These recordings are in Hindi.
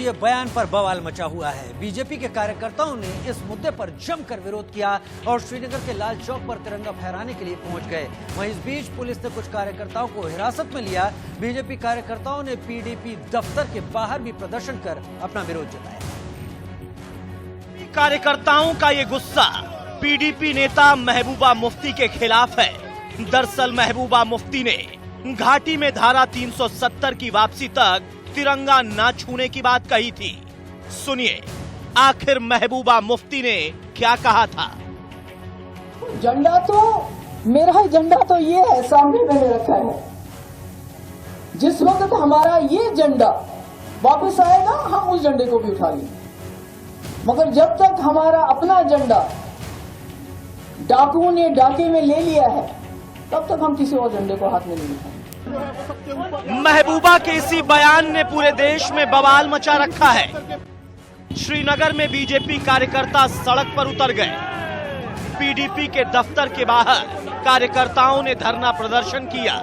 के बयान पर बवाल मचा हुआ है। बीजेपी के कार्यकर्ताओं ने इस मुद्दे पर जमकर विरोध किया और श्रीनगर के लाल चौक पर तिरंगा फहराने के लिए पहुंच गए। वहीं इस बीच पुलिस ने कुछ कार्यकर्ताओं को हिरासत में लिया। बीजेपी कार्यकर्ताओं ने पीडीपी दफ्तर के बाहर भी प्रदर्शन कर अपना विरोध जताया। कार्यकर्ताओं का ये गुस्सा पीडीपी नेता महबूबा मुफ्ती के खिलाफ है। दरअसल महबूबा मुफ्ती ने घाटी में धारा 370 की वापसी तक तिरंगा न छूने की बात कही थी। सुनिए आखिर महबूबा मुफ्ती ने क्या कहा था। झंडा तो मेरा झंडा तो ये है, सामने मैंने रखा है। जिस वक्त हमारा ये झंडा वापस आएगा हम उस झंडे को भी उठा लेंगे, मगर जब तक हमारा अपना झंडा डाकुओं ने डाके में ले लिया है तब तक हम किसी और झंडे को हाथ में नहीं उठाएंगे। महबूबा के इसी बयान ने पूरे देश में बवाल मचा रखा है। श्रीनगर में बीजेपी कार्यकर्ता सड़क पर उतर गए। पीडीपी के दफ्तर के बाहर कार्यकर्ताओं ने धरना प्रदर्शन किया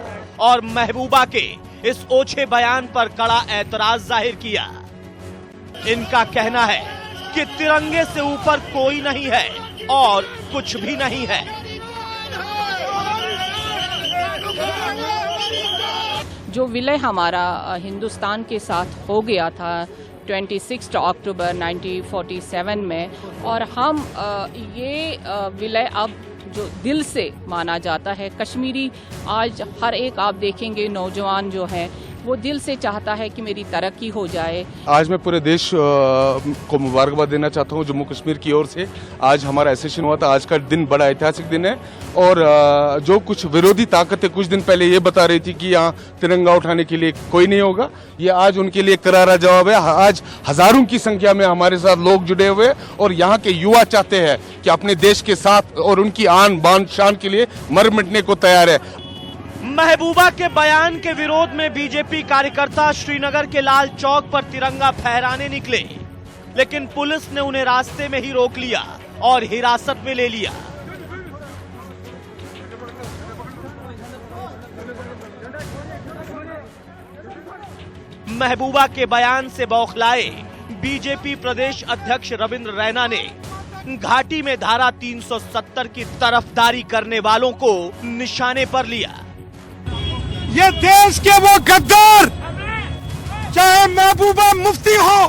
और महबूबा के इस ओछे बयान पर कड़ा ऐतराज जाहिर किया। इनका कहना है कि तिरंगे से ऊपर कोई नहीं है और कुछ भी नहीं है। जो विलय हमारा हिंदुस्तान के साथ हो गया था 26 अक्टूबर 1947 में, और हम ये विलय अब जो दिल से माना जाता है। कश्मीरी आज हर एक आप देखेंगे नौजवान जो है वो दिल से चाहता है कि मेरी तरक्की हो जाए। आज मैं पूरे देश को मुबारकबाद देना चाहता हूँ जम्मू कश्मीर की ओर से। आज हमारा एसेशन हुआ था। आज का दिन बड़ा ऐतिहासिक दिन है और जो कुछ विरोधी ताकतें कुछ दिन पहले ये बता रही थी कि यहाँ तिरंगा उठाने के लिए कोई नहीं होगा, ये आज उनके लिए करारा जवाब है। आज हजारों की संख्या में हमारे साथ लोग जुड़े हुए और यहाँ के युवा चाहते हैं कि अपने देश के साथ और उनकी आन बान शान के लिए मर मिटने को तैयार है। महबूबा के बयान के विरोध में बीजेपी कार्यकर्ता श्रीनगर के लाल चौक पर तिरंगा फहराने निकले, लेकिन पुलिस ने उन्हें रास्ते में ही रोक लिया और हिरासत में ले लिया। महबूबा के बयान से बौखलाए बीजेपी प्रदेश अध्यक्ष रविंद्र रैना ने घाटी में धारा 370 की तरफदारी करने वालों को निशाने पर लिया। ये देश के वो गद्दार, चाहे महबूबा मुफ्ती हो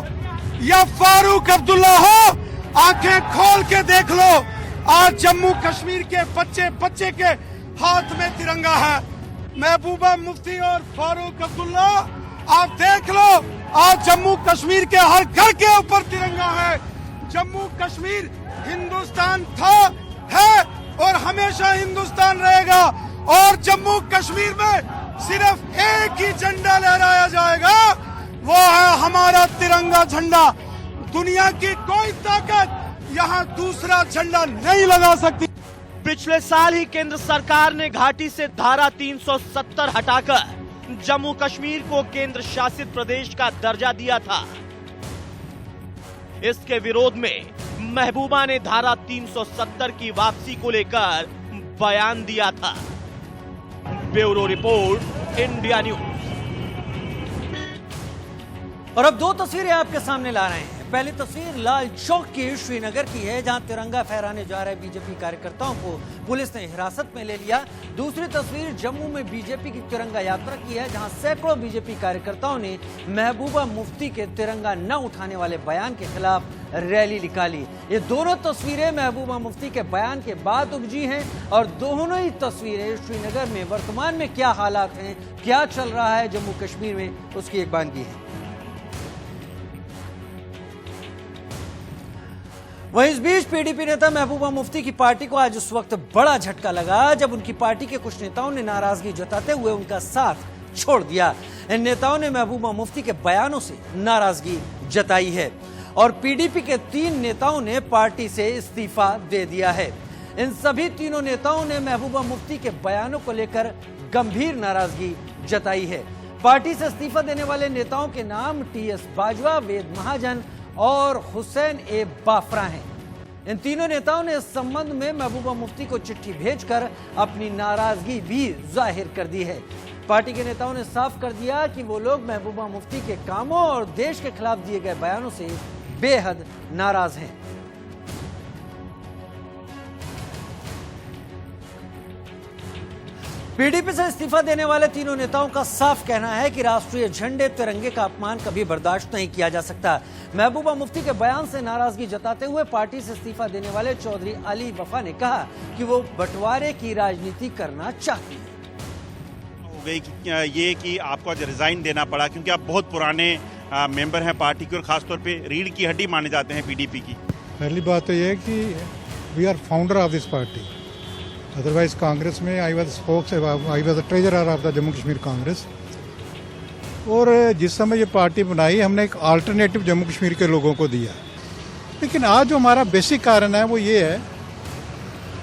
या फारूक अब्दुल्ला हो, आंखें खोल के देख लो। आज जम्मू कश्मीर के बच्चे बच्चे के हाथ में तिरंगा है। महबूबा मुफ्ती और फारूक अब्दुल्ला आप देख लो, आज जम्मू कश्मीर के हर घर के ऊपर तिरंगा है। जम्मू कश्मीर हिंदुस्तान था, है और हमेशा हिंदुस्तान रहेगा। और जम्मू कश्मीर में सिर्फ एक ही झंडा लहराया जाएगा, वो है हमारा तिरंगा झंडा। दुनिया की कोई ताकत यहाँ दूसरा झंडा नहीं लगा सकती। पिछले साल ही केंद्र सरकार ने घाटी से धारा 370 हटाकर जम्मू कश्मीर को केंद्र शासित प्रदेश का दर्जा दिया था। इसके विरोध में महबूबा ने धारा 370 की वापसी को लेकर बयान दिया था। Bureau report, India news. और अब दो तस्वीरें आपके सामने ला रहे हैं। पहली तस्वीर लाल चौक की श्रीनगर की है, जहां तिरंगा फहराने जा रहे बीजेपी कार्यकर्ताओं को पुलिस ने हिरासत में ले लिया। दूसरी तस्वीर जम्मू में बीजेपी की तिरंगा यात्रा की है, जहां सैकड़ों बीजेपी कार्यकर्ताओं ने महबूबा मुफ्ती के तिरंगा न उठाने वाले बयान के खिलाफ रैली निकाली। ये दोनों तस्वीरें महबूबा मुफ्ती के बयान के बाद उपजी हैं और दोनों ही तस्वीरें श्रीनगर में वर्तमान में क्या हालात हैं, क्या चल रहा है जम्मू कश्मीर में, उसकी एक बानगी है। वहीं इस बीच पीडीपी नेता महबूबा मुफ्ती की पार्टी को आज उस वक्त बड़ा झटका लगा जब उनकी पार्टी के कुछ नेताओं ने नाराजगी जताते हुए उनका साथ छोड़ दिया। इन नेताओं ने महबूबा मुफ्ती के बयानों से नाराजगी जताई है और पीडीपी के 3 नेताओं ने पार्टी से इस्तीफा दे दिया है। इन सभी तीनों नेताओं ने महबूबा मुफ्ती के बयानों को लेकर गंभीर नाराजगी जताई है। पार्टी से इस्तीफा देने वाले नेताओं के नाम टीएस बाजवा, वेद महाजन और हुसैन ए बाफरा हैं। इन तीनों नेताओं ने इस संबंध में महबूबा मुफ्ती को चिट्ठी भेजकर अपनी नाराजगी भी जाहिर कर दी है। पार्टी के नेताओं ने साफ कर दिया कि वो लोग महबूबा मुफ्ती के कामों और देश के खिलाफ दिए गए बयानों से बेहद नाराज हैं। पीडीपी से इस्तीफा देने वाले तीनों नेताओं का साफ कहना है कि राष्ट्रीय झंडे तिरंगे का अपमान कभी बर्दाश्त नहीं किया जा सकता। महबूबा मुफ्ती के बयान से नाराजगी जताते हुए पार्टी से इस्तीफा देने वाले चौधरी अली वफा ने कहा कि वो बंटवारे की राजनीति करना चाहती है। हो गई ये कि आपको आज रिजाइन देना पड़ा क्योंकि आप बहुत पुराने मेंबर हैं पार्टी के और खासतौर पे रीढ़ की हड्डी माने जाते हैं पीडीपी की। पहली बात तो ये है कि we are founder of this party. Otherwise Congress में I was treasurer of the Jammu Kashmir Congress. और जिस समय ये पार्टी बनाई हमने एक अल्टरनेटिव जम्मू कश्मीर के लोगों को दिया। लेकिन आज जो हमारा बेसिक कारण है वो ये है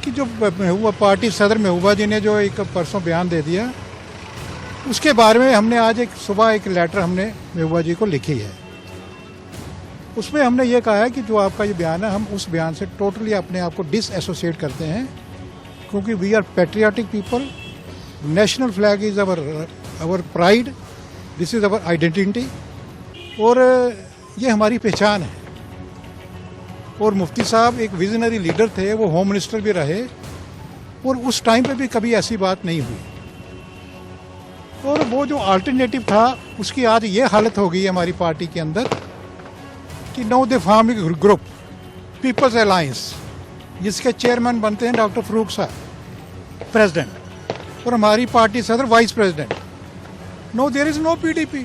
कि जो महबूबा पार्टी सदर महबूबा जी ने जो एक परसों बयान दे दिया, उसके बारे में हमने आज एक सुबह एक लेटर हमने महबूबा जी को लिखी है। उसमें हमने ये कहा है कि जो आपका ये बयान है हम उस बयान से टोटली अपने आप को डिसएसोसिएट करते हैं, क्योंकि we are patriotic people. National flag is our pride, this is our identity, और ये हमारी पहचान है। और मुफ्ती साहब एक विजनरी लीडर थे, वो होम मिनिस्टर भी रहे और उस टाइम पे भी कभी ऐसी बात नहीं हुई। और वो जो अल्टरनेटिव था उसकी आज ये हालत हो गई है हमारी पार्टी के अंदर कि now they form a group people's alliance, जिसके चेयरमैन बनते हैं डॉक्टर फरूक साहब प्रेसिडेंट, और हमारी पार्टी सदर vice president. No there is no PDP.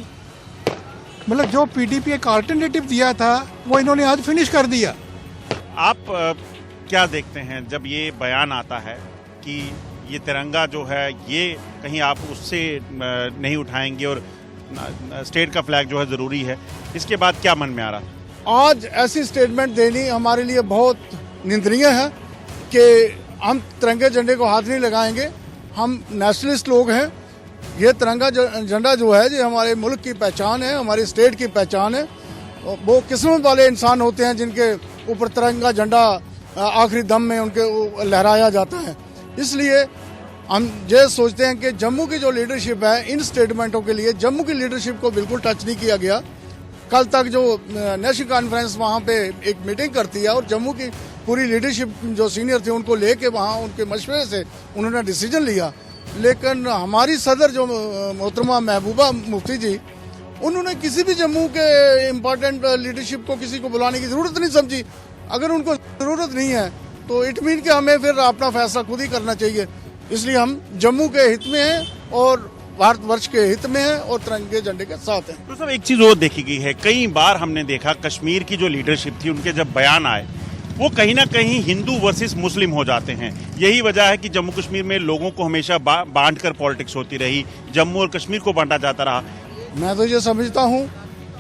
मतलब जो पीडीपी एक अल्टरनेटिव दिया था वो इन्होंने आज फिनिश कर दिया। आप क्या देखते हैं जब ये बयान आता है कि ये तिरंगा जो है ये कहीं आप उससे नहीं उठाएंगे और स्टेट का फ्लैग जो है ज़रूरी है, इसके बाद क्या मन में आ रहा? आज ऐसी स्टेटमेंट देनी हमारे लिए बहुत निंदनीय है कि हम तिरंगे झंडे को हाथ नहीं लगाएंगे। हम नेशनलिस्ट लोग हैं। ये तिरंगा झंडा जो है ये हमारे मुल्क की पहचान है, हमारे स्टेट की पहचान है। वो किस्मत वाले इंसान होते हैं जिनके ऊपर तिरंगा झंडा आखिरी दम में उनके लहराया जाता है। इसलिए हम ये सोचते हैं कि जम्मू की जो लीडरशिप है, इन स्टेटमेंटों के लिए जम्मू की लीडरशिप को बिल्कुल टच नहीं किया गया। कल तक जो नेशनल कॉन्फ्रेंस वहाँ पे एक मीटिंग करती है और जम्मू की पूरी लीडरशिप जो सीनियर थे उनको लेके वहाँ उनके मशवरे से उन्होंने डिसीजन लिया। लेकिन हमारी सदर जो मोहतरमा महबूबा मुफ्ती जी, उन्होंने किसी भी जम्मू के इम्पोर्टेंट लीडरशिप को किसी को बुलाने की ज़रूरत नहीं समझी। अगर उनको ज़रूरत नहीं है तो इट मीन कि हमें फिर अपना फैसला खुद ही करना चाहिए। इसलिए हम जम्मू के हित में हैं और भारतवर्ष के हित में है और तिरंगे झंडे के साथ हैं। तो सब एक चीज़ और देखी गई है, कई बार हमने देखा कश्मीर की जो लीडरशिप थी उनके जब बयान आए वो कहीं ना कहीं हिंदू वर्सेस मुस्लिम हो जाते हैं। यही वजह है कि जम्मू कश्मीर में लोगों को हमेशा बांट कर पॉलिटिक्स होती रही, जम्मू और कश्मीर को बांटा जाता रहा। मैं तो ये समझता हूँ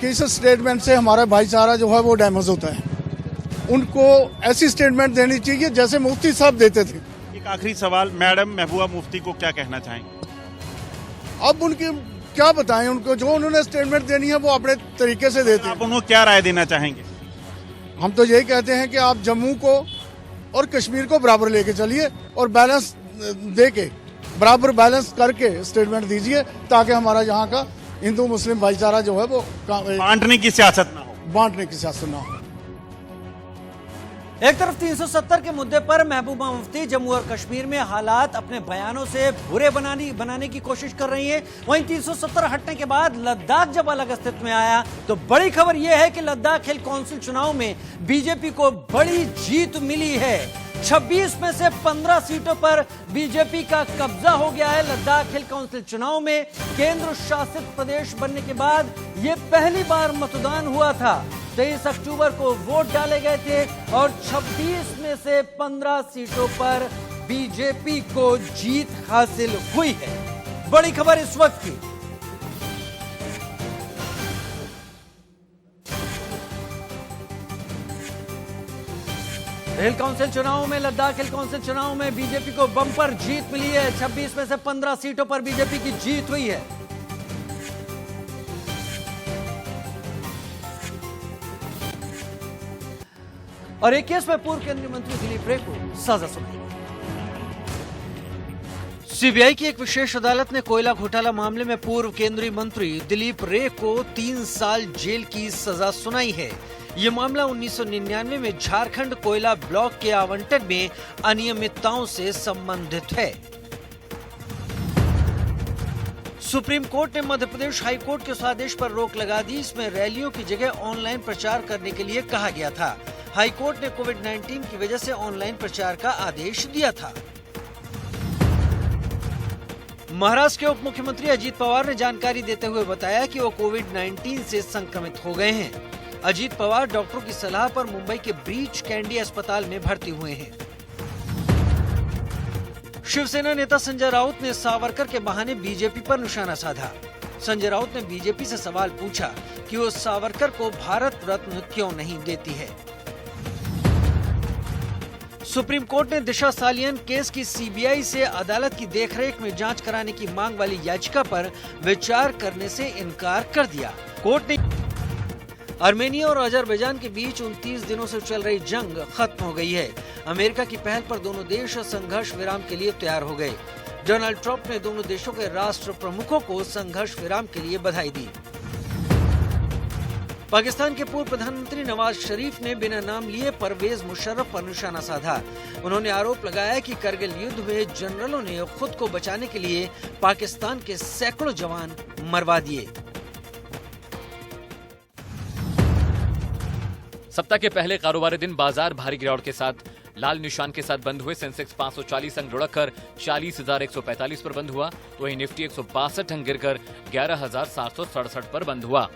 कि इस स्टेटमेंट से हमारा भाईचारा जो है वो डैमेज होता है। उनको ऐसी स्टेटमेंट देनी चाहिए जैसे मुफ्ती साहब देते थे। एक आखिरी सवाल, मैडम महबूबा मुफ्ती को क्या कहना चाहेंगे? अब उनकी क्या बताएं, उनको जो उन्होंने स्टेटमेंट देनी है वो अपने तरीके से देते हैं। आप उनको क्या राय देना चाहेंगे? हम तो यही कहते हैं कि आप जम्मू को और कश्मीर को बराबर लेके चलिए और बैलेंस दे के बराबर बैलेंस करके स्टेटमेंट दीजिए ताकि हमारा यहाँ का हिंदू मुस्लिम भाईचारा जो है वो बांटने की सियासत ना हो। बांटने की सियासत ना हो। एक तरफ 370 के मुद्दे पर महबूबा मुफ्ती जम्मू और कश्मीर में हालात अपने बयानों से बुरे बनाने की कोशिश कर रही हैं। वहीं 370 हटने के बाद लद्दाख जब अलग अस्तित्व में आया तो बड़ी खबर यह है कि लद्दाख हिल काउंसिल चुनाव में बीजेपी को बड़ी जीत मिली है। 26 में से 15 सीटों पर बीजेपी का कब्जा हो गया है। लद्दाख हिल काउंसिल चुनाव में केंद्र शासित प्रदेश बनने के बाद यह पहली बार मतदान हुआ था। 23 अक्टूबर को वोट डाले गए थे और 26 में से 15 सीटों पर बीजेपी को जीत हासिल हुई है। बड़ी खबर इस वक्त की। हिल काउंसिल चुनाव में लद्दाख हिल काउंसिल चुनाव में बीजेपी को बम्पर जीत मिली है। 26 में से 15 सीटों पर बीजेपी की जीत हुई है। और एक केस में पूर्व केंद्रीय मंत्री दिलीप रे को सजा सुनाई। सीबीआई की एक विशेष अदालत ने कोयला घोटाला मामले में पूर्व केंद्रीय मंत्री दिलीप रे को 3 साल जेल की सजा सुनाई है। ये मामला 1999 में झारखंड कोयला ब्लॉक के आवंटन में अनियमितताओं से संबंधित है। सुप्रीम कोर्ट ने मध्य प्रदेश हाई कोर्ट के उस आदेश पर रोक लगा दी, इसमें रैलियों की जगह ऑनलाइन प्रचार करने के लिए कहा गया था। हाई कोर्ट ने कोविड-19 की वजह से ऑनलाइन प्रचार का आदेश दिया था। महाराष्ट्र के उप मुख्यमंत्री अजीत पवार ने जानकारी देते हुए बताया कि वो कोविड-19 से संक्रमित हो गए हैं। अजीत पवार डॉक्टरों की सलाह पर मुंबई के ब्रीच कैंडी अस्पताल में भर्ती हुए हैं। शिवसेना नेता संजय राउत ने सावरकर के बहाने बीजेपी पर निशाना साधा। संजय राउत ने बीजेपी से सवाल पूछा कि वो सावरकर को भारत रत्न क्यों नहीं देती है। सुप्रीम कोर्ट ने दिशा सालियन केस की सीबीआई से अदालत की देखरेख में जांच कराने की मांग वाली याचिका पर विचार करने से इनकार कर दिया। कोर्ट ने आर्मेनिया और अजरबैजान के बीच 29 दिनों से चल रही जंग खत्म हो गई है। अमेरिका की पहल पर दोनों देश संघर्ष विराम के लिए तैयार हो गए। डोनाल्ड ट्रंप ने दोनों देशों के राष्ट्र प्रमुखों को संघर्ष विराम के लिए बधाई दी। पाकिस्तान के पूर्व प्रधानमंत्री नवाज शरीफ ने बिना नाम लिए परवेज मुशर्रफ पर निशाना साधा। उन्होंने आरोप लगाया कि करगिल युद्ध में जनरलों ने खुद को बचाने के लिए पाकिस्तान के सैकड़ों जवान मरवा दिए। सप्ताह के पहले कारोबारी दिन बाजार भारी गिरावट के साथ लाल निशान के साथ बंद हुए। सेंसेक्स 540 अंक लुढ़ककर 40,145 पर बंद हुआ, तो वहीं निफ्टी 162 अंक गिरकर 11,767 पर बंद हुआ।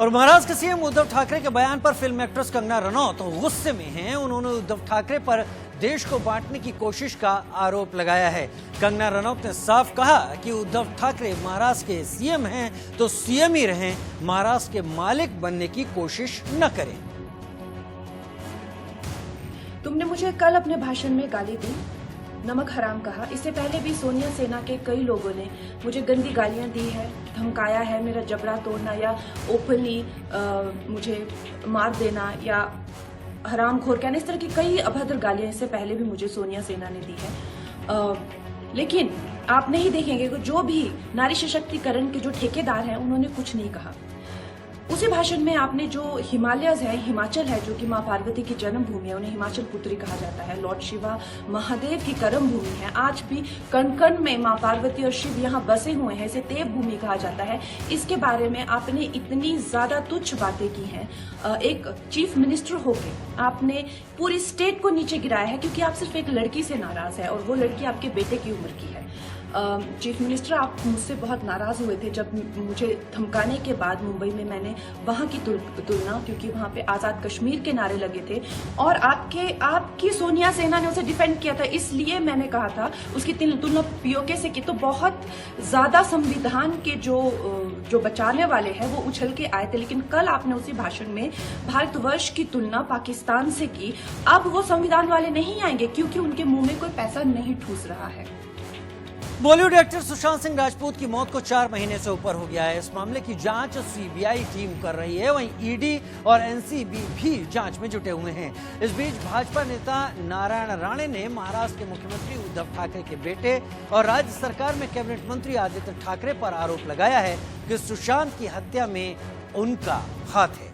और महाराष्ट्र के सीएम उद्धव ठाकरे के बयान पर फिल्म एक्ट्रेस कंगना रनौत गुस्से में हैं। उन्होंने उद्धव ठाकरे पर देश को बांटने की कोशिश का आरोप लगाया है। कंगना रनौत ने साफ कहा कि उद्धव ठाकरे महाराष्ट्र के सीएम हैं तो सीएम ही रहें, महाराष्ट्र के मालिक बनने की कोशिश न करें। तुमने मुझे कल अपने भाषण में गाली दी, नमक हराम कहा। इससे पहले भी सोनिया सेना के कई लोगों ने मुझे गंदी गालियां दी है, धमकाया है, मेरा जबड़ा तोड़ना या ओपनली मुझे मार देना या हरामखोर कहना, इस तरह की कई अभद्र गालियां इससे पहले भी मुझे सोनिया सेना ने दी है। लेकिन आप नहीं देखेंगे कि जो भी नारी सशक्तिकरण के जो ठेकेदार हैं उन्होंने कुछ नहीं कहा। उसी भाषण में आपने जो हिमालयज है, हिमाचल है, जो कि माँ पार्वती की जन्मभूमि है, उन्हें हिमाचल पुत्री कहा जाता है, लॉर्ड शिवा महादेव की कर्म भूमि है, आज भी कण कण में माँ पार्वती और शिव यहाँ बसे हुए हैं, इसे देव भूमि कहा जाता है। इसके बारे में आपने इतनी ज्यादा तुच्छ बातें की हैं। एक चीफ मिनिस्टर होके आपने पूरी स्टेट को नीचे गिराया है, क्योंकि आप सिर्फ एक लड़की से नाराज है और वो लड़की आपके बेटे की उम्र की है। चीफ मिनिस्टर, आप मुझसे बहुत नाराज हुए थे जब मुझे धमकाने के बाद मुंबई में मैंने वहां की तुलना, क्योंकि वहां पे आजाद कश्मीर के नारे लगे थे और आपकी सोनिया सेना ने उसे डिफेंड किया था, इसलिए मैंने कहा था उसकी तुलना पीओके से की। तो बहुत ज्यादा संविधान के जो बचाने वाले हैं वो उछल के आए थे, लेकिन कल आपने उसी भाषण में भारतवर्ष की तुलना पाकिस्तान से की। अब वो संविधान वाले नहीं आएंगे क्योंकि उनके मुंह में कोई पैसा नहीं ठूस रहा है। बॉलीवुड एक्टर सुशांत सिंह राजपूत की मौत को 4 महीने से ऊपर हो गया है। इस मामले की जांच सीबीआई टीम कर रही है, वहीं ईडी और एनसीबी भी जांच में जुटे हुए हैं। इस बीच भाजपा नेता नारायण राणे ने महाराष्ट्र के मुख्यमंत्री उद्धव ठाकरे के बेटे और राज्य सरकार में कैबिनेट मंत्री आदित्य ठाकरे पर आरोप लगाया है कि सुशांत की हत्या में उनका हाथ है।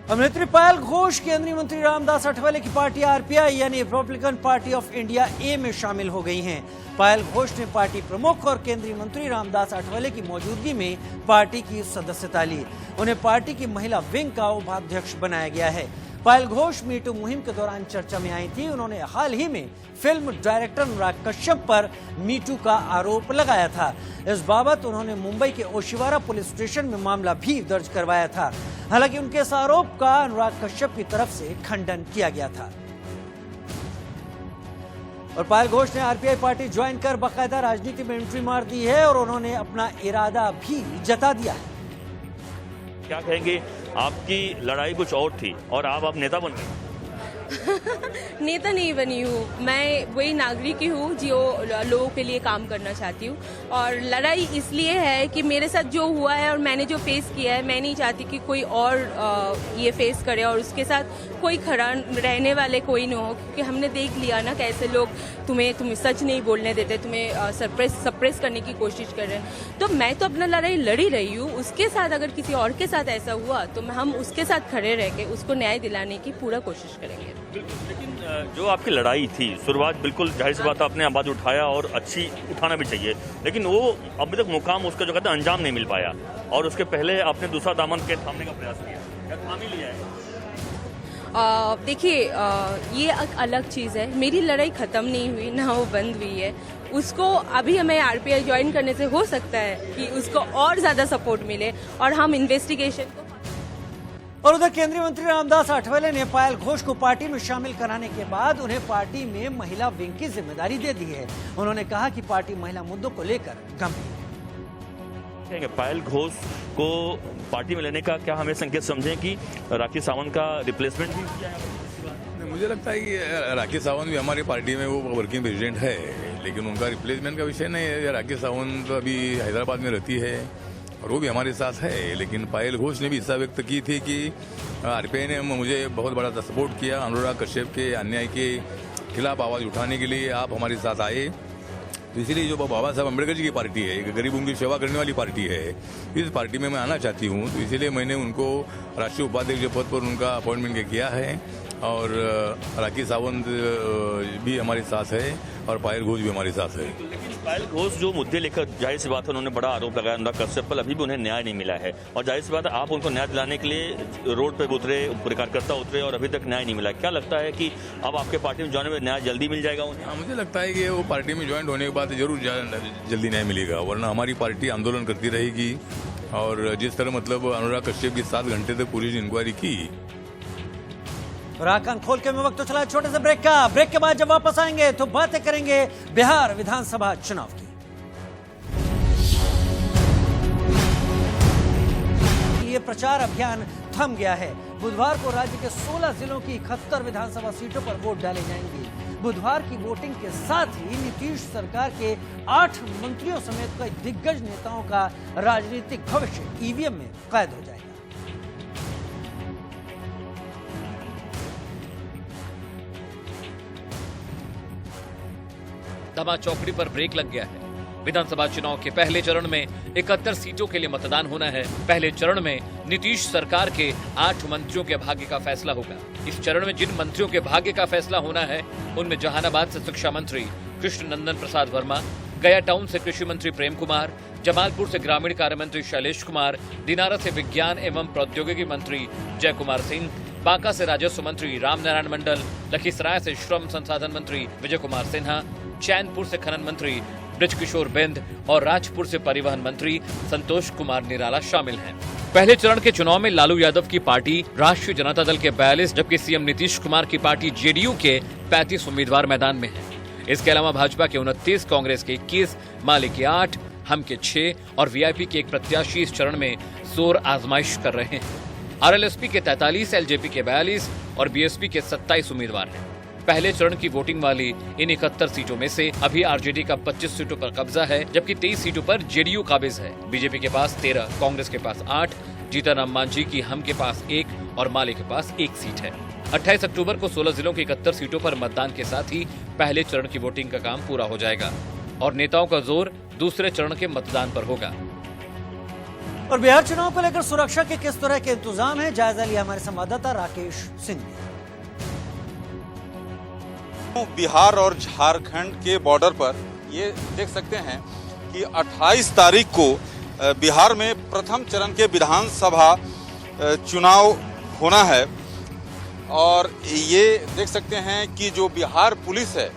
अभिनेत्री पायल घोष केंद्रीय मंत्री रामदास अठावले की पार्टी आरपीआई यानी रिपब्लिकन पार्टी ऑफ इंडिया ए में शामिल हो गई हैं। पायल घोष ने पार्टी प्रमुख और केंद्रीय मंत्री रामदास अठावले की मौजूदगी में पार्टी की सदस्यता ली। उन्हें पार्टी की महिला विंग का उपाध्यक्ष बनाया गया है। पायल घोष मीटू मुहिम के दौरान चर्चा में आई थी। उन्होंने हाल ही में फिल्म डायरेक्टर अनुराग कश्यप पर मीटू का आरोप लगाया था। इस बाबत उन्होंने मुंबई के ओशिवारा पुलिस स्टेशन में मामला भी दर्ज करवाया था। हालांकि उनके इस आरोप का अनुराग कश्यप की तरफ से खंडन किया गया था। और पायल घोष ने आरपीआई पार्टी ज्वाइन कर बाकायदा राजनीति में एंट्री मार दी है और उन्होंने अपना इरादा भी जता दिया है। क्या कहेंगे, आपकी लड़ाई कुछ और थी और आप नेता बन गए। नेता नहीं बनी हूँ, मैं वही नागरिक ही हूँ जो लोगों के लिए काम करना चाहती हूँ। और लड़ाई इसलिए है कि मेरे साथ जो हुआ है और मैंने जो फेस किया है, मैं नहीं चाहती कि कोई और ये फेस करे और उसके साथ कोई खड़ा रहने वाले कोई न हो, क्योंकि हमने देख लिया ना कैसे लोग तुम्हें सच नहीं बोलने देते, तुम्हें सप्रेस करने की कोशिश कर रहे हैं। तो मैं तो अपना लड़ाई लड़ी रही हूँ, उसके साथ अगर किसी और के साथ ऐसा हुआ तो हम उसके साथ खड़े रह के उसको न्याय दिलाने की पूरा कोशिश करेंगे। लेकिन जो आपकी लड़ाई थी, शुरुआत बिल्कुल जाहिर सी बात आपने आवाज उठाया और अच्छी उठाना भी चाहिए, लेकिन वो अभी तक मुकाम उसका जो कहते हैं अंजाम नहीं मिल पाया, और उसके पहले आपने दूसरा दामन के थामने का प्रयास किया, क्या थाम ही लिया है? देखिए, ये एक अलग चीज़ है, मेरी लड़ाई ख़त्म नहीं हुई ना वो बंद हुई है। उसको अभी हमें आरपीआई ज्वाइन करने से हो सकता है कि उसको और ज़्यादा सपोर्ट मिले और हम इन्वेस्टिगेशन को। और उधर केंद्रीय मंत्री रामदास आठवले ने पायल घोष को पार्टी में शामिल कराने के बाद उन्हें पार्टी में महिला विंग की जिम्मेदारी दे दी है। उन्होंने कहा कि पार्टी महिला मुद्दों को लेकर गंभीर है। पायल घोष को पार्टी में लेने का क्या हमें संकेत समझें कि राखी सावंत का रिप्लेसमेंट भी किया है? मुझे लगता है कि राखी सावंत भी हमारी पार्टी में वो वर्किंग प्रेसिडेंट है, लेकिन उनका रिप्लेसमेंट का विषय नहीं है। राखी सावंत अभी हैदराबाद में रहती है और वो भी हमारे साथ है, लेकिन पायल घोष ने भी इच्छा व्यक्त की थी कि आरपीआई ने मुझे बहुत बड़ा सपोर्ट किया, अनुराग कश्यप के अन्याय के खिलाफ आवाज उठाने के लिए आप हमारे साथ आए। तो इसीलिए जो बाबा साहब अम्बेडकर जी की पार्टी है, गरीबों की सेवा करने वाली पार्टी है, इस पार्टी में मैं आना चाहती हूँ। तो इसीलिए मैंने उनको राष्ट्रीय उपाध्यक्ष पद पर उनका अपॉइंटमेंट किया है, और राखी सावंत भी हमारे साथ है और पायल घोष भी हमारे साथ है। लेकिन पायल घोष जो मुद्दे लेकर जाहिर सी बात है उन्होंने बड़ा आरोप लगाया अनुराग कश्यप पर, अभी भी उन्हें न्याय नहीं मिला है, और जाहिर सी बात है आप उनको न्याय दिलाने के लिए रोड पर उतरे, कार्यकर्ता उतरे और अभी तक न्याय नहीं मिला। क्या लगता है कि अब आपके पार्टी में ज्वाइन में न्याय जल्दी मिल जाएगा उन्हें? मुझे लगता है कि वो पार्टी में ज्वाइन होने के बाद जरूर जल्दी न्याय मिलेगा, वरना हमारी पार्टी आंदोलन करती रहेगी। और जिस तरह मतलब अनुराग कश्यप की 7 घंटे तक पुलिस इंक्वायरी की। राकान खोल के में वक्त तो चला छोटे से ब्रेक का। ब्रेक के बाद जब वापस आएंगे तो बातें करेंगे बिहार विधानसभा चुनाव की। ये प्रचार अभियान थम गया है। बुधवार को राज्य के 16 जिलों की 71 विधानसभा सीटों पर वोट डाले जाएंगे। बुधवार की वोटिंग के साथ ही नीतीश सरकार के 8 मंत्रियों समेत कई दिग्गज नेताओं का राजनीतिक भविष्य ईवीएम में कैद हो जाएगा। दमा चौकड़ी पर ब्रेक लग गया है। विधानसभा चुनाव के पहले चरण में 71 सीटों के लिए मतदान होना है। पहले चरण में नीतीश सरकार के 8 मंत्रियों के भाग्य का फैसला होगा। इस चरण में जिन मंत्रियों के भाग्य का फैसला होना है उनमें जहानाबाद से शिक्षा मंत्री कृष्ण नंदन प्रसाद वर्मा, गया टाउन से कृषि मंत्री प्रेम कुमार, जमालपुर से ग्रामीण कार्य मंत्री शैलेश कुमार, दिनारा से विज्ञान एवं प्रौद्योगिकी मंत्री जय कुमार सिंह, बांका से राजस्व मंत्री रामनारायण मंडल, लखीसराय से श्रम संसाधन मंत्री विजय कुमार सिन्हा, चैनपुर से खनन मंत्री ब्रजकिशोर बिंद और राजपुर से परिवहन मंत्री संतोष कुमार निराला शामिल हैं। पहले चरण के चुनाव में लालू यादव की पार्टी राष्ट्रीय जनता दल के 42 जबकि सीएम नीतीश कुमार की पार्टी जेडीयू के 35 उम्मीदवार मैदान में हैं। इसके अलावा भाजपा के 29, कांग्रेस के 21, माले के 8, हम के 6 और वीआईपी के 1 प्रत्याशी इस चरण में जोर आजमाइश कर रहे हैं। आरएलएसपी के 43, एलजेपी के 42 और बीएसपी के 27 उम्मीदवार हैं। पहले चरण की वोटिंग वाली इन 71 सीटों में से अभी आरजेडी का 25 सीटों पर कब्जा है, जबकि 23 सीटों पर जेडीयू काबिज है। बीजेपी के पास 13, कांग्रेस के पास 8, जीतन मांझी की हम के पास 1 और माले के पास 1 सीट है। 28 अक्टूबर को 16 जिलों की 71 सीटों पर मतदान के साथ ही पहले चरण की वोटिंग का काम पूरा हो जाएगा और नेताओं का जोर दूसरे चरण के मतदान पर होगा। और बिहार चुनाव को लेकर सुरक्षा के किस तरह के इंतजाम है, जायजा लिया हमारे संवाददाता राकेश सिंह ने। बिहार और झारखंड के बॉर्डर पर ये देख सकते हैं कि 28 तारीख को बिहार में प्रथम चरण के विधानसभा चुनाव होना है, और ये देख सकते हैं कि जो बिहार पुलिस है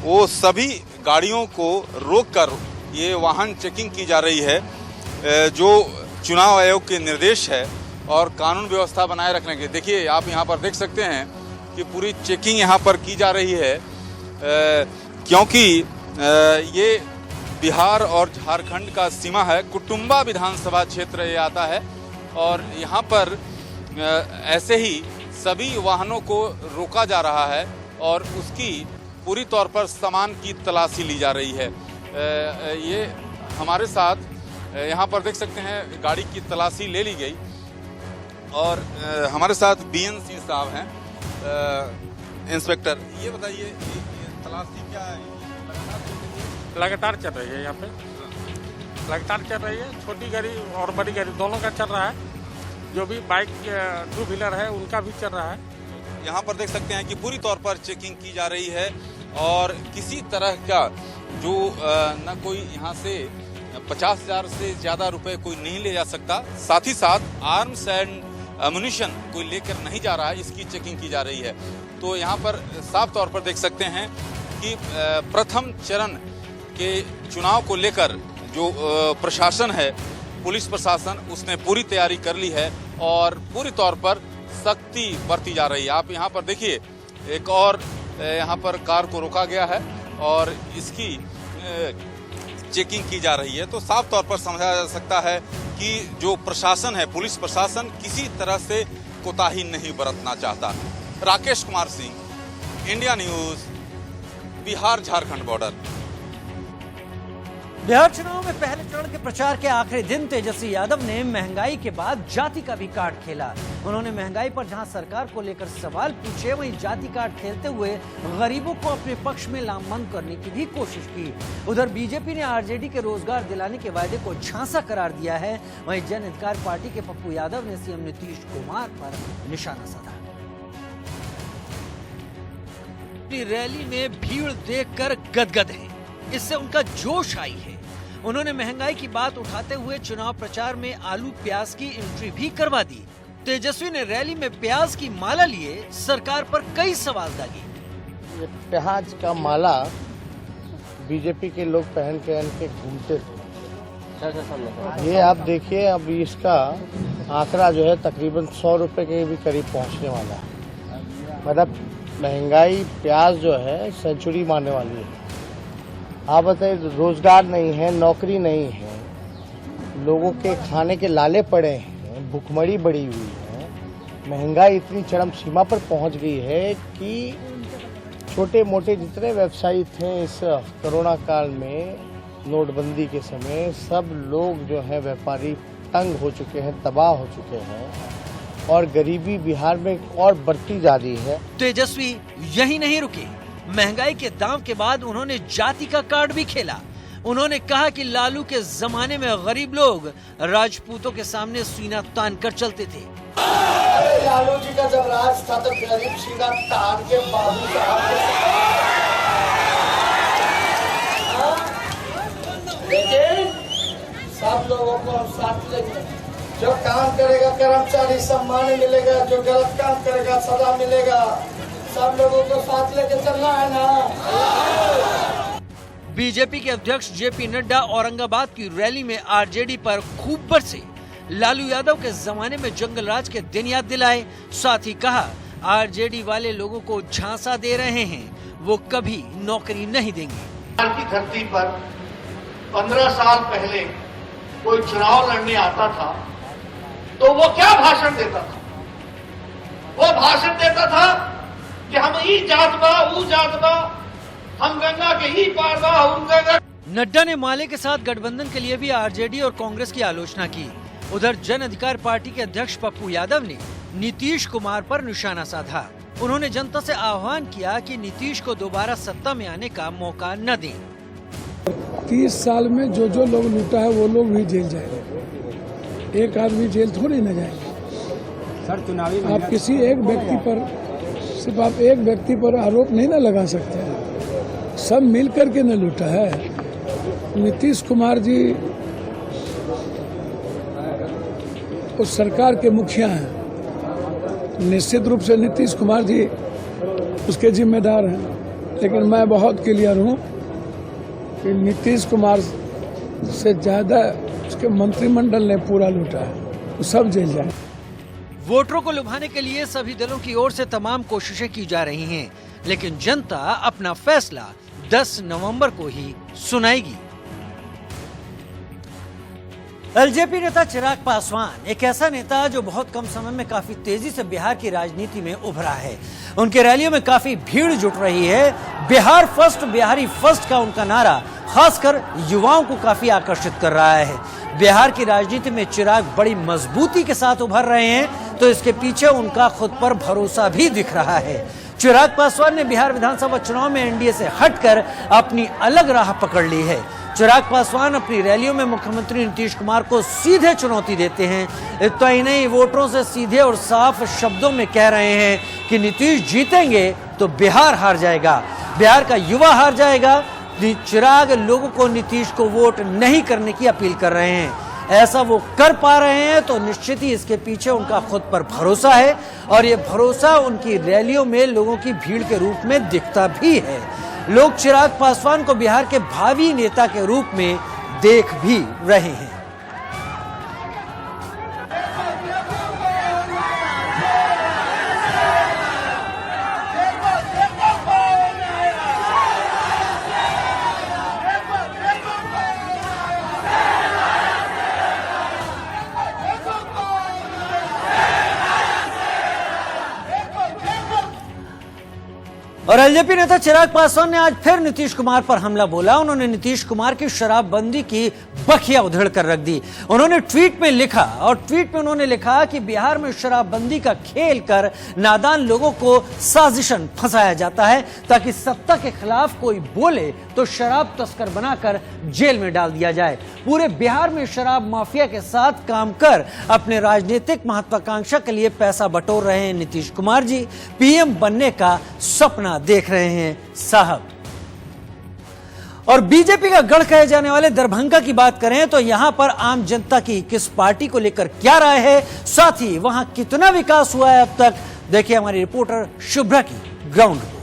वो सभी गाड़ियों को रोककर ये वाहन चेकिंग की जा रही है, जो चुनाव आयोग के निर्देश है और कानून व्यवस्था बनाए रखने के। देखिए आप यहाँ पर देख सकते हैं कि पूरी चेकिंग यहाँ पर की जा रही है, क्योंकि ये बिहार और झारखंड का सीमा है। कुटुंबा विधानसभा क्षेत्र ये आता है और यहाँ पर ऐसे ही सभी वाहनों को रोका जा रहा है और उसकी पूरी तौर पर सामान की तलाशी ली जा रही है। ये हमारे साथ यहाँ पर देख सकते हैं गाड़ी की तलाशी ले ली गई और हमारे साथ बीएनसी साहब हैं इंस्पेक्टर। ये बताइए तलाशी क्या है? लगातार चल रही है, यहाँ पे लगातार चल रही है। छोटी गाड़ी और बड़ी गाड़ी दोनों का चल रहा है। जो भी बाइक 2 व्हीलर है उनका भी चल रहा है। यहाँ पर देख सकते हैं कि पूरी तौर पर चेकिंग की जा रही है और किसी तरह का जो न कोई यहाँ से 50,000 से ज्यादा रुपए कोई नहीं ले जा सकता। साथ ही साथ आर्म्स एंड अम्युनिशन कोई लेकर नहीं जा रहा है, इसकी चेकिंग की जा रही है। तो यहाँ पर साफ तौर पर देख सकते हैं कि प्रथम चरण के चुनाव को लेकर जो प्रशासन है, पुलिस प्रशासन, उसने पूरी तैयारी कर ली है और पूरी तौर पर सख्ती बरती जा रही है। आप यहाँ पर देखिए एक और यहाँ पर कार को रोका गया है और इसकी चेकिंग की जा रही है। तो साफ तौर पर समझा जा सकता है कि जो प्रशासन है, पुलिस प्रशासन, किसी तरह से कोताही नहीं बरतना चाहता। Rakesh Kumar Singh, India news, Bihar Jharkhand border. Bihar चुनाव में पहले चरण के प्रचार के आखिरी दिन तेजस्वी यादव ने महंगाई के बाद जाति का भी कार्ड खेला। उन्होंने महंगाई पर जहां सरकार को लेकर सवाल पूछे, वहीं जाति कार्ड खेलते हुए गरीबों को अपने पक्ष में लामबंद करने की भी कोशिश की। उधर बीजेपी ने आरजेडी के रोजगार दिलाने के वायदे को झांसा करार दिया है। वहीं जन अधिकार पार्टी के पप्पू यादव ने सीएम नीतीश कुमार पर निशाना साधा। रैली में भीड़ देखकर गदगद है, इससे उनका जोश आई है। उन्होंने महंगाई की बात उठाते हुए चुनाव प्रचार में आलू प्याज की एंट्री भी करवा दी। तेजस्वी ने रैली में प्याज की माला लिए सरकार पर कई सवाल दागे। ये प्याज का माला बीजेपी के लोग पहन के घूमते थे। ये आप देखिए, अब इसका आंकड़ा जो है तकरीबन 100 रुपए के भी करीब पहुंचने वाला है। मतलब महंगाई प्याज जो है सेंचुरी मारने वाली है। आप बताइए, रोजगार नहीं है, नौकरी नहीं है, लोगों के खाने के लाले पड़े हैं, भुखमरी बढ़ी हुई है, महंगाई इतनी चरम सीमा पर पहुंच गई है कि छोटे मोटे जितने व्यवसायी थे इस कोरोना काल में, नोटबंदी के समय, सब लोग जो है व्यापारी तंग हो चुके हैं, तबाह हो चुके हैं और गरीबी बिहार में और बढ़ती जा रही है। तेजस्वी यही नहीं रुके, महंगाई के दांव के बाद उन्होंने जाति का कार्ड भी खेला। उन्होंने कहा कि लालू के जमाने में गरीब लोग राजपूतों के सामने सीना तान कर चलते थे। अरे लालू जी का जब राज था तो गरीब सीना तान के बाबू साहब, लेकिन सब लोगों को हम साथ लेंगे। जो काम करेगा कर्मचारी सम्मान मिलेगा, जो गलत काम करेगा सजा मिलेगा। सब लोगों को साथ लेके चलना है ना। बीजेपी के अध्यक्ष जेपी नड्डा औरंगाबाद की रैली में आरजेडी पर खूब बरसे। लालू यादव के जमाने में जंगल राज के दिन याद दिलाए। साथ ही कहा, आरजेडी वाले लोगों को झांसा दे रहे हैं, वो कभी नौकरी नहीं देंगे। बिहार की धरती पर 15 साल पहले कोई चुनाव लड़ने आता था तो वो क्या भाषण देता था? वो भाषण देता था कि हम ई जात बा, ऊ जात बा, हम गंगा के ही पार बा, हम गंगा। नड्डा ने माले के साथ गठबंधन के लिए भी आरजेडी और कांग्रेस की आलोचना की। उधर जन अधिकार पार्टी के अध्यक्ष पप्पू यादव ने नीतीश कुमार पर निशाना साधा। उन्होंने जनता से आह्वान किया कि नीतीश को दोबारा सत्ता में आने का मौका न दें। 30 साल में जो जो लोग लूटा है वो लोग भी जेल जाएंगे, एक आदमी जेल थोड़ी न जाएंगे। सर, चुनावी आप किसी एक व्यक्ति पर, सिर्फ आप एक व्यक्ति पर आरोप नहीं ना लगा सकते हैं, सब मिल करके न लूटा है। नीतीश कुमार जी उस सरकार के मुखिया हैं, निश्चित रूप से नीतीश कुमार जी उसके जिम्मेदार हैं, लेकिन मैं बहुत क्लियर हूं कि नीतीश कुमार से ज्यादा उसके मंत्रिमंडल ने पूरा लूटा है, वो सब जेल जाए। वोटरों को लुभाने के लिए सभी दलों की ओर से तमाम कोशिशें की जा रही हैं, लेकिन जनता अपना फैसला 10 नवंबर को ही सुनाएगी। एलजेपी नेता चिराग पासवान एक ऐसा नेता जो बहुत कम समय में काफी तेजी से बिहार की राजनीति में उभरा है। उनके रैलियों में काफी भीड़ जुट रही है। बिहार फर्स्ट, बिहारी फर्स्ट का उनका नारा खासकर युवाओं को काफी आकर्षित कर रहा है। बिहार की राजनीति में चिराग बड़ी मजबूती के साथ उभर रहे हैं, तो इसके पीछे उनका खुद पर भरोसा भी दिख रहा है। चिराग पासवान ने बिहार विधानसभा चुनाव में एनडीए से हटकर अपनी अलग राह पकड़ ली है। चिराग पासवान अपनी रैलियों में मुख्यमंत्री नीतीश कुमार को सीधे चुनौती देते हैं। इतना ही नहीं, वोटरों से सीधे और साफ शब्दों में कह रहे हैं कि नीतीश जीतेंगे तो बिहार हार जाएगा, बिहार का युवा हार जाएगा। चिराग लोगों को नीतीश को वोट नहीं करने की अपील कर रहे हैं। ऐसा वो कर पा रहे हैं तो निश्चित ही इसके पीछे उनका खुद पर भरोसा है, और ये भरोसा उनकी रैलियों में लोगों की भीड़ के रूप में दिखता भी है। लोग चिराग पासवान को बिहार के भावी नेता के रूप में देख भी रहे हैं। और एलजेपी नेता चिराग पासवान ने आज फिर नीतीश कुमार पर हमला बोला। उन्होंने नीतीश कुमार की शराबबंदी की बखिया उधेड़ कर रख दी। उन्होंने ट्वीट में लिखा, और ट्वीट में उन्होंने लिखा कि बिहार में शराबबंदी का खेल कर नादान लोगों को साजिशन फंसाया जाता है, ताकि सत्ता के खिलाफ कोई बोले तो शराब तस्कर बनाकर जेल में डाल दिया जाए। पूरे बिहार में शराब माफिया के साथ काम कर अपने राजनीतिक महत्वाकांक्षा के लिए पैसा बटोर रहे हैं नीतीश कुमार जी। पीएम बनने का सपना देख रहे हैं साहब। और बीजेपी का गढ़ कहे जाने वाले दरभंगा की बात करें तो यहां पर आम जनता की किस पार्टी को लेकर क्या राय है, साथ ही वहां कितना विकास हुआ है अब तक, देखिए हमारी रिपोर्टर शुभ्रा की ग्राउंड रिपोर्ट।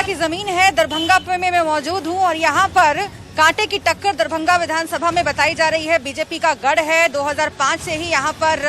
की जमीन है दरभंगा में मैं मौजूद हूं, और यहां पर कांटे की टक्कर दरभंगा विधानसभा में बताई जा रही है। बीजेपी का गढ़ है, 2005 से ही यहां पर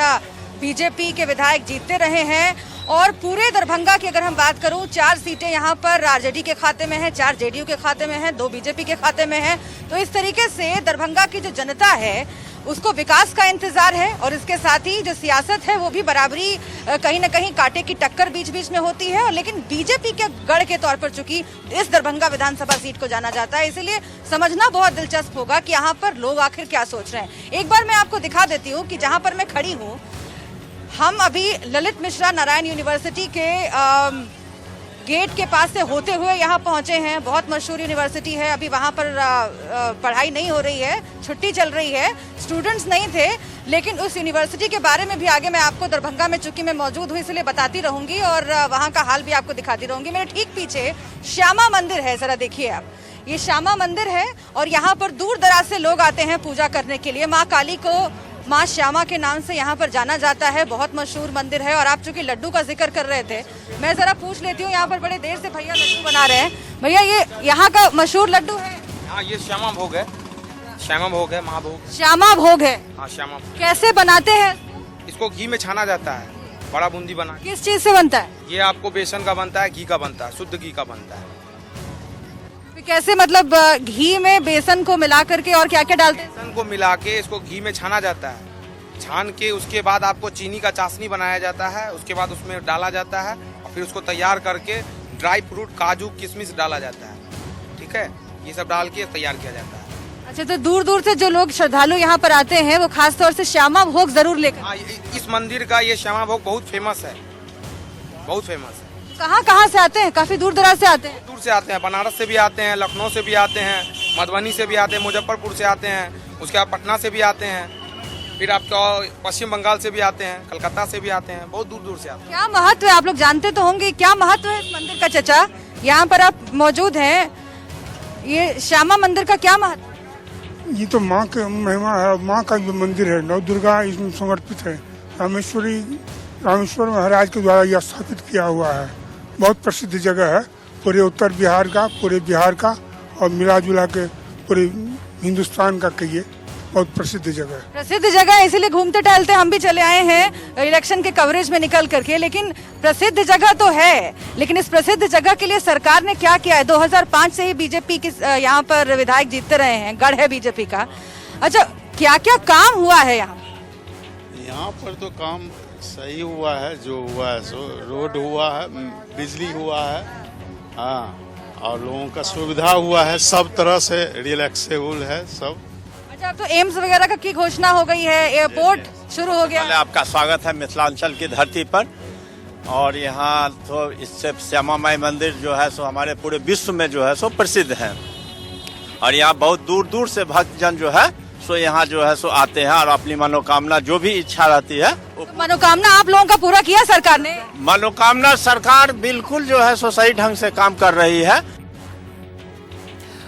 बीजेपी के विधायक जीतते रहे हैं। और पूरे दरभंगा की अगर हम बात करूं, 4 सीटें यहां पर आरजेडी के खाते में हैं, 4 जेडीयू के खाते में हैं, 2 बीजेपी के खाते में हैं। तो इस तरीके से दरभंगा की जो जनता है उसको विकास का इंतजार है, और इसके साथ ही जो सियासत है वो भी बराबरी कहीं न कहीं कांटे की टक्कर बीच बीच में होती है। और लेकिन बीजेपी के गढ़ के तौर पर चूंकि इस दरभंगा विधानसभा सीट को जाना जाता है, इसीलिए समझना बहुत दिलचस्प होगा कि यहाँ पर लोग आखिर क्या सोच रहे हैं। एक बार मैं आपको दिखा देती हूँ कि जहाँ पर मैं खड़ी हूँ, हम अभी ललित मिश्रा नारायण यूनिवर्सिटी के गेट के पास से होते हुए यहाँ पहुंचे हैं। बहुत मशहूर यूनिवर्सिटी है। अभी वहाँ पर पढ़ाई नहीं हो रही है, छुट्टी चल रही है, स्टूडेंट्स नहीं थे। लेकिन उस यूनिवर्सिटी के बारे में भी आगे मैं आपको दरभंगा में चूंकि मैं मौजूद हूँ इसलिए बताती रहूंगी, और वहाँ का हाल भी आपको दिखाती रहूंगी। मेरे ठीक पीछे श्यामा मंदिर है, जरा देखिए आप, ये श्यामा मंदिर है, और यहाँ पर दूर दराज से लोग आते हैं पूजा करने के लिए। माँ काली को माँ श्यामा के नाम से यहाँ पर जाना जाता है, बहुत मशहूर मंदिर है। और आप चूंकि लड्डू का जिक्र कर रहे थे, मैं जरा पूछ लेती हूँ, यहाँ पर बड़े देर से भैया लड्डू बना रहे हैं। भैया ये यहाँ का मशहूर लड्डू है? हाँ, ये श्यामा भोग है, श्यामा भोग है, महाभोग। श्यामा भोग है? हाँ, श्यामा। कैसे बनाते हैं इसको? घी में छाना जाता है, बड़ा बूंदी बना। किस चीज से बनता है ये? आपको बेसन का बनता है, घी का बनता है, शुद्ध घी का बनता है। कैसे, मतलब घी में बेसन को मिला करके और क्या क्या डालते हैं? बेसन को मिला के इसको घी में छाना जाता है, छान के उसके बाद आपको चीनी का चाशनी बनाया जाता है, उसके बाद उसमें डाला जाता है, और फिर उसको तैयार करके ड्राई फ्रूट, काजू, किशमिश डाला जाता है। ठीक है, ये सब डाल के तैयार किया जाता है। अच्छा, तो दूर दूर से जो लोग श्रद्धालु यहाँ पर आते हैं वो खास तौर से श्यामा भोग जरूर लेकर। हाँ, इस मंदिर का ये श्यामा भोग बहुत फेमस है, बहुत फेमस है। कहाँ से आते हैं? काफी दूर दराज से आते हैं। दूर से आते हैं, बनारस से भी आते हैं, लखनऊ से भी आते हैं, मधुबनी से भी आते हैं, मुजफ्फरपुर से आते हैं, उसके बाद पटना से भी आते हैं, फिर आपका पश्चिम बंगाल से भी आते हैं, कलकत्ता से भी आते हैं, बहुत दूर दूर से आते हैं। क्या महत्व है, आप लोग जानते तो होंगे, क्या महत्व है इस मंदिर का? चचा, यहाँ पर आप मौजूद हैं, ये श्यामा मंदिर का क्या महत्व? ये तो माँ का महिमा है, माँ का जो मंदिर है, नव दुर्गा इसमें समर्पित है। रामेश्वर महाराज के द्वारा यह स्थापित किया हुआ है। बहुत प्रसिद्ध जगह है पूरे उत्तर बिहार का, पूरे बिहार का, और मिला जुला के पूरे हिंदुस्तान का कहिए, बहुत प्रसिद्ध जगह है। प्रसिद्ध जगह है, इसीलिए घूमते टहलते हम भी चले आए हैं इलेक्शन के कवरेज में निकल करके। लेकिन प्रसिद्ध जगह तो है, लेकिन इस प्रसिद्ध जगह के लिए सरकार ने क्या किया है? 2005 से ही बीजेपी की यहाँ पर विधायक जीतते रहे हैं, गढ़ है बीजेपी का। अच्छा, क्या क्या काम हुआ है यहाँ? यहाँ पर तो काम सही हुआ है, जो हुआ है सो रोड हुआ है, बिजली हुआ है, हाँ, और लोगों का सुविधा हुआ है, सब तरह से रिलैक्सेबल है सब। अच्छा, अब तो एम्स वगैरह की घोषणा हो गई है, एयरपोर्ट शुरू हो गया। आपका स्वागत है मिथिलांचल की धरती पर। और यहाँ तो इससे श्यामा माई मंदिर जो है सो हमारे पूरे विश्व में जो है सो प्रसिद्ध है, और यहाँ बहुत दूर दूर से भक्तजन जो है सो यहाँ जो है सो आते हैं और अपनी मनोकामना जो भी इच्छा रहती है। तो मनोकामना आप लोगों का पूरा किया सरकार ने? मनोकामना सरकार बिल्कुल जो है सो सही ढंग से काम कर रही है।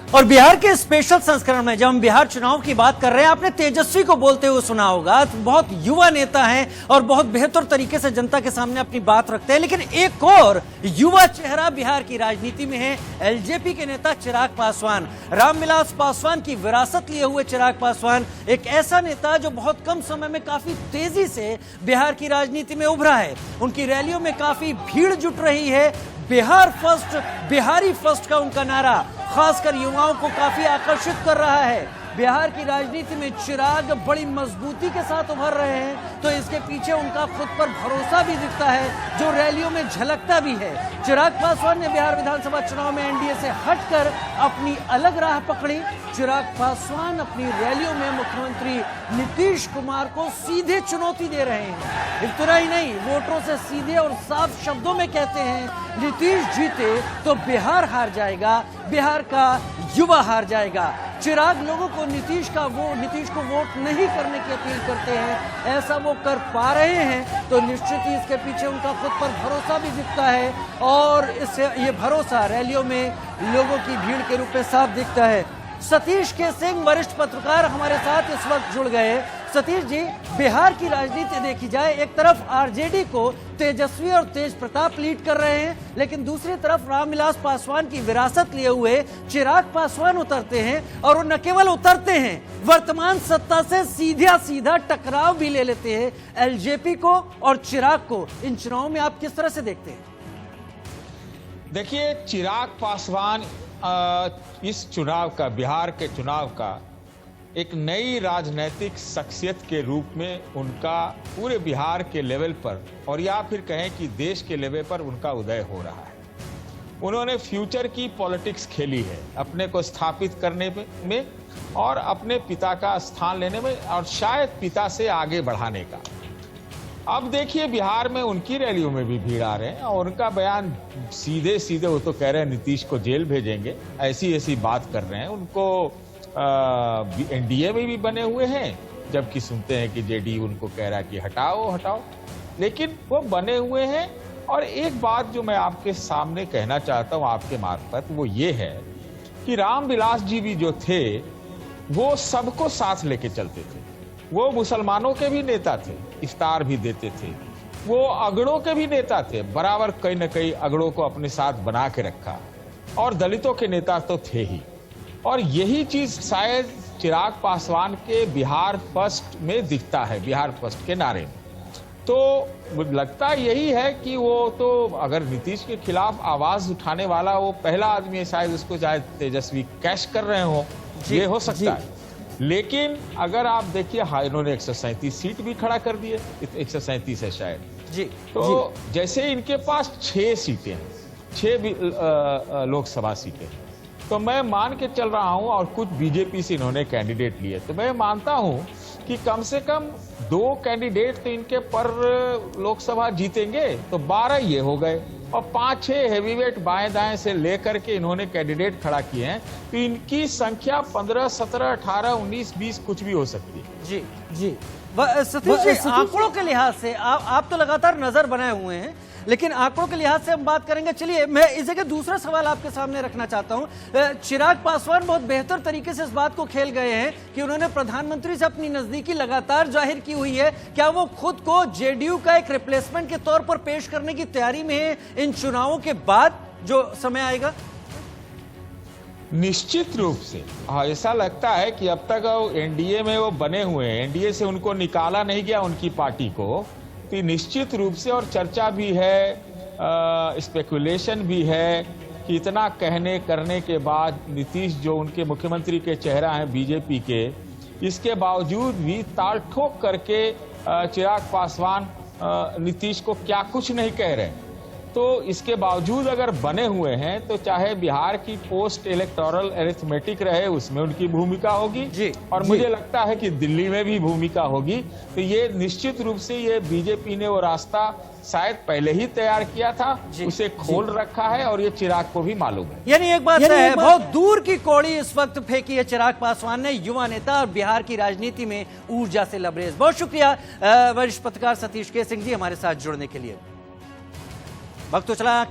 और बिहार के स्पेशल संस्करण में जब हम बिहार चुनाव की बात कर रहे हैं, आपने तेजस्वी को बोलते हुए सुना होगा। तो बहुत युवा नेता हैं और बहुत बेहतर तरीके से जनता के सामने अपनी बात रखते हैं। लेकिन एक और युवा चेहरा बिहार की राजनीति में है, एलजेपी के नेता चिराग पासवान। रामविलास पासवान की विरासत लिए हुए चिराग पासवान एक ऐसा नेता जो बहुत कम समय में काफी तेजी से बिहार की राजनीति में उभरा है। उनकी रैलियों में काफी भीड़ जुट रही है। बिहार फर्स्ट, बिहारी फर्स्ट का उनका नारा खासकर युवाओं को काफी आकर्षित कर रहा है। बिहार की राजनीति में चिराग बड़ी मजबूती के साथ उभर रहे हैं, तो इसके पीछे उनका खुद पर भरोसा भी दिखता है, जो रैलियों में झलकता भी है। चिराग पासवान ने बिहार विधानसभा चुनाव में एनडीए से हटकर अपनी अलग राह पकड़ी। चिराग पासवान अपनी रैलियों में मुख्यमंत्री नीतीश कुमार को सीधे चुनौती दे रहे हैं। इतना ही नहीं, वोटरों से सीधे और साफ शब्दों में कहते हैं, नीतीश जीते तो बिहार हार जाएगा, बिहार का युवा हार जाएगा। चिराग लोगों को नीतीश को वोट नहीं करने की अपील करते हैं। ऐसा वो कर पा रहे हैं तो निश्चित ही इसके पीछे उनका खुद पर भरोसा भी दिखता है, और इससे ये भरोसा रैलियों में लोगों की भीड़ के रूप में साफ दिखता है। सतीश के सिंह वरिष्ठ पत्रकार हमारे साथ इस वक्त जुड़ गए। सतीश जी, बिहार की राजनीति देखी जाए, एक तरफ आरजेडी को तेजस्वी और तेज प्रताप लीड कर रहे हैं, लेकिन दूसरी तरफ रामविलास पासवान की विरासत लिए हुए चिराग पासवान उतरते हैं, और वो न केवल उतरते हैं, वर्तमान सत्ता से सीधा टकराव भी ले लेते हैं। एलजेपी को और चिराग को इन चुनावों में आप किस तरह से देखते हैं? देखिए, चिराग पासवान इस चुनाव का, बिहार के चुनाव का एक नई राजनीतिक शख्सियत के रूप में उनका पूरे बिहार के लेवल पर, और या फिर कहें कि देश के लेवल पर उनका उदय हो रहा है। उन्होंने फ्यूचर की पॉलिटिक्स खेली है, अपने को स्थापित करने में और अपने पिता का स्थान लेने में, और शायद पिता से आगे बढ़ाने का। अब देखिए, बिहार में उनकी रैलियों में भी भीड़ आ रहे हैं, और उनका बयान सीधे वो तो कह रहे हैं नीतीश को जेल भेजेंगे, ऐसी बात कर रहे हैं। उनको एनडीए में भी बने हुए हैं, जबकि सुनते हैं कि जेडीयू उनको कह रहा है कि हटाओ, लेकिन वो बने हुए हैं। और एक बात जो मैं आपके सामने कहना चाहता हूं आपके मार्फत, वो ये है कि रामविलास जी भी जो थे वो सबको साथ लेके चलते थे। वो मुसलमानों के भी नेता थे, इफ्तार भी देते थे। वो अगड़ों के भी नेता थे, बराबर कहीं न कहीं अगड़ों को अपने साथ बना के रखा, और दलितों के नेता तो थे ही। और यही चीज शायद चिराग पासवान के बिहार फर्स्ट में दिखता है, बिहार फर्स्ट के नारे में। तो लगता यही है कि वो तो अगर नीतीश के खिलाफ आवाज उठाने वाला वो पहला आदमी है, शायद उसको शायद तेजस्वी कैश कर रहे हो, ये हो सकता है। लेकिन अगर आप देखिए, हाँ, इन्होंने 137 सीट भी खड़ा कर दिए, 137 है शायद जी। तो जैसे इनके पास 6 सीटें हैं, 6 लोकसभा सीटें हैं, तो मैं मान के चल रहा हूं, और कुछ बीजेपी से इन्होंने कैंडिडेट लिए, तो मैं मानता हूं कि कम से कम 2 कैंडिडेट तो इनके पर लोकसभा जीतेंगे, तो 12 ये हो गए, और 5-6 हैवीवेट बाएं दाएं से लेकर के इन्होंने कैंडिडेट खड़ा किए हैं, तो इनकी संख्या 15, 17, 18, 19, 20 कुछ भी हो सकती है। जी सतीश जी, आंकड़ों के लिहाज से आप तो लगातार नजर बनाए हुए हैं, लेकिन आंकड़ों के लिहाज से हम बात करेंगे। चलिए, मैं इसी के दूसरा सवाल आपके सामने रखना चाहता हूं। चिराग पासवान बहुत बेहतर तरीके से इस बात को खेल गए हैं कि उन्होंने प्रधानमंत्री से अपनी नजदीकी लगातार जाहिर की हुई है। क्या वो खुद को जेडीयू का एक रिप्लेसमेंट के तौर पर पेश करने की तैयारी में है इन चुनावों के बाद जो समय आएगा? निश्चित रूप से ऐसा लगता है कि अब तक एनडीए में वो बने हुए हैं, एनडीए से उनको निकाला नहीं गया उनकी पार्टी को, तो निश्चित रूप से, और चर्चा भी है, स्पेकुलेशन भी है कि इतना कहने करने के बाद नीतीश जो उनके मुख्यमंत्री के चेहरा हैं बीजेपी के, इसके बावजूद भी ताल ठोक करके चिराग पासवान नीतीश को क्या कुछ नहीं कह रहे। तो इसके बावजूद अगर बने हुए हैं तो चाहे बिहार की पोस्ट इलेक्टोरल अरिथमेटिक रहे उसमें उनकी भूमिका होगी और मुझे लगता है कि दिल्ली में भी भूमिका होगी। तो ये निश्चित रूप से ये बीजेपी ने वो रास्ता शायद पहले ही तैयार किया था, उसे खोल रखा है और ये चिराग को भी मालूम है। यानी एक बात है, बहुत दूर की कौड़ी इस वक्त फेंकी है चिराग पासवान ने, युवा नेता और बिहार की राजनीति में ऊर्जा से लबरेज। बहुत शुक्रिया वरिष्ठ पत्रकार सतीश के सिंह जी हमारे साथ जुड़ने के लिए। वक्त तो चला